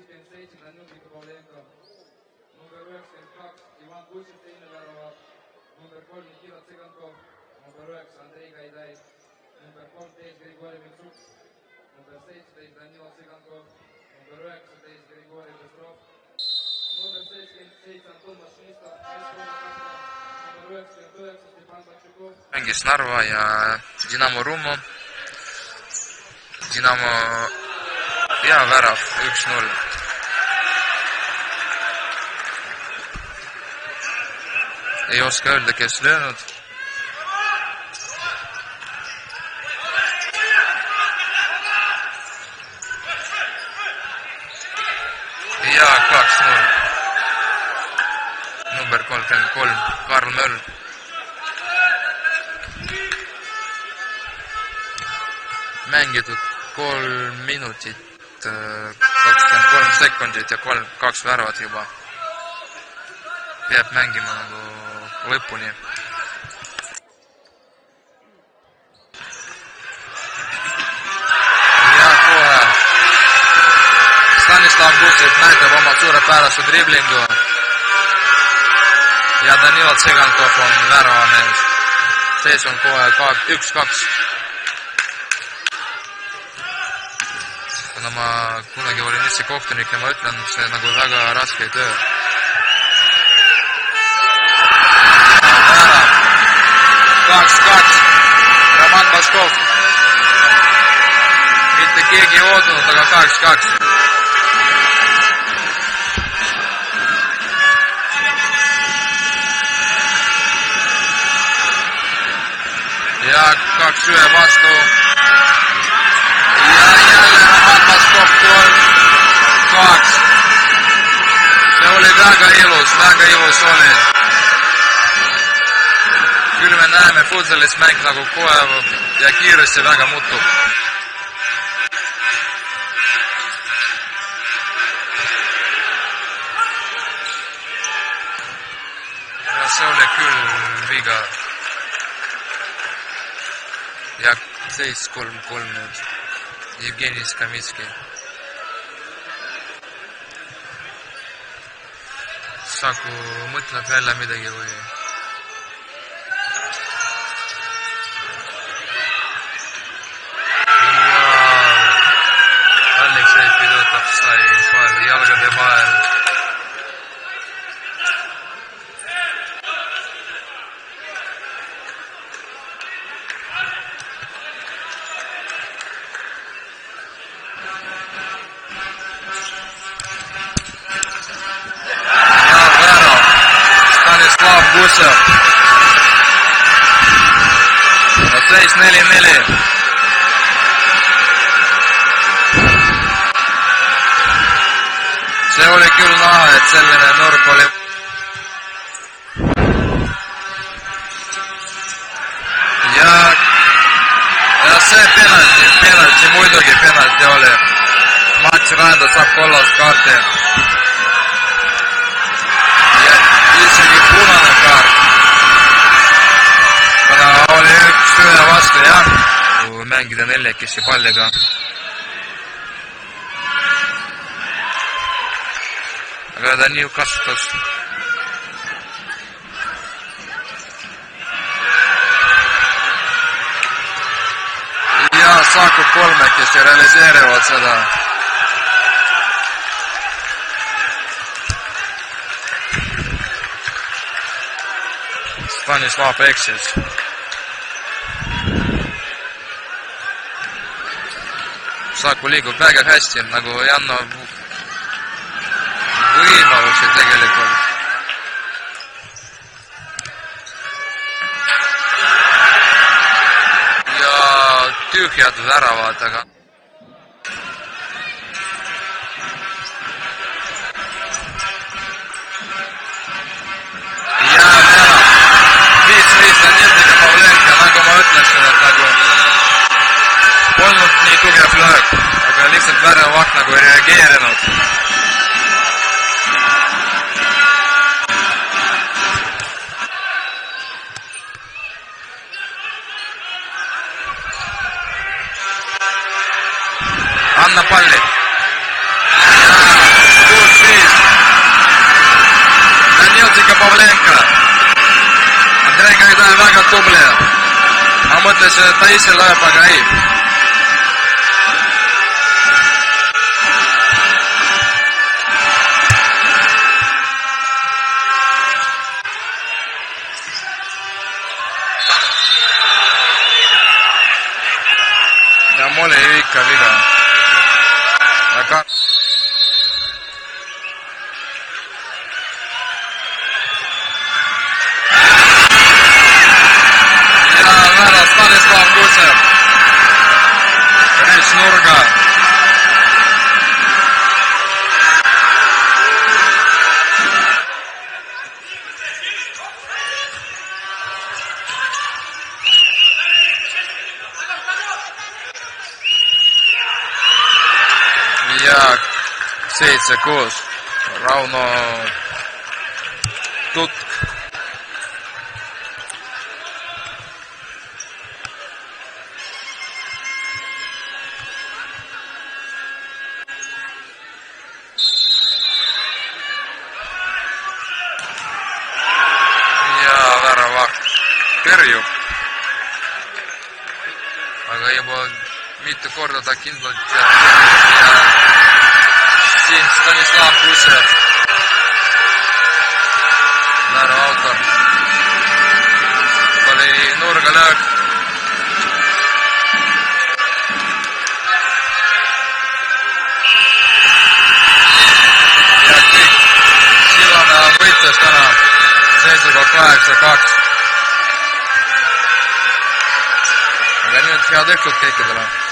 77 Danil Nikolenko, number 92 Ivan Kutsik teine värava, number 3 Nikita Tsigankov, number 9 Andrei Gaidai, number 13 Grigori Mitsuk, number 17 Danil Tsigankov, number 19 Grigori Petrov, number 77 Anton Mašinistov, number 99 Stepan Batšukov. Mängis Narva ja Dinamo Rummo. Dinamo hea värav 1-0. Ei oska öelda, kes löönud. Ja 2-0. Number 33, Karl Möll. Mängitud 3 minutit, 23 sekundit ja 2 väravat juba. Peab mängima nagu lõpuni. Ja kohe Stanislav Kutsik näitab oma suurepärase driblingu. Ja Danil Tsigankov on väravamees. Sees on kohe 1-2. Kuna ma kunagi olin ise kohtunik ja ma ütlen, see nagu väga raske töö. Värav. 2-2. Roman Baskov. Mitte keegi ei ootunud, aga 2-2. Ja 2-1 vastu. Ja jälle Roman Baskov 3-2. See oli väga ilus oli. Küll me näeme futsalis mäng nagu kohe ja kiiresti väga muutub. Ja see oli küll viga. Ja 7-3 nüüd. Evgeni Skamitski. Saku mõtleb välja midagi või? Aleksei Fedotov sai palli jalgade vahel. Stanislav Gusev. Seis 4-4. See oli küll näha, et selline nurk oli. Ja see penalti, muidugi penalti oli. Mats Randa saab kollast kaarti. Ja isegi punane kaart. Aga oli 1-1 vastu, jah. Mängida neljakesi palliga. Aga ta nii kasutas. Ja Saku kolmekesi realiseerivad seda. Stanislav eksis. Saku liigub väga hästi, nagu ei anna võimalusi tegelikult. Ja tühjad väravad, aga ja värav. 5-5 on Jevgeni Pavlenka, nagu ma ütlesin, et nagu polnud nii tugev löök, aga lihtsalt väravakt nagu ei reageerinud. Anna palli. tubli. Ma mõtlesin, et ta ise lööb, aga ei. Ja mul oli ikka viga. Aga... Stanislav Gusev. Reč nurga. Ja 7-6. Ravno Tutk. Kerjub. Aga juba mitu korda ta kindlalt ja siin Stanislav Gusev. Värv autor. Oli nurga löök. Ja kõik. Sillane võitlus täna. Seisuga 8-2. Aga nüüd head õhtut kõikidele.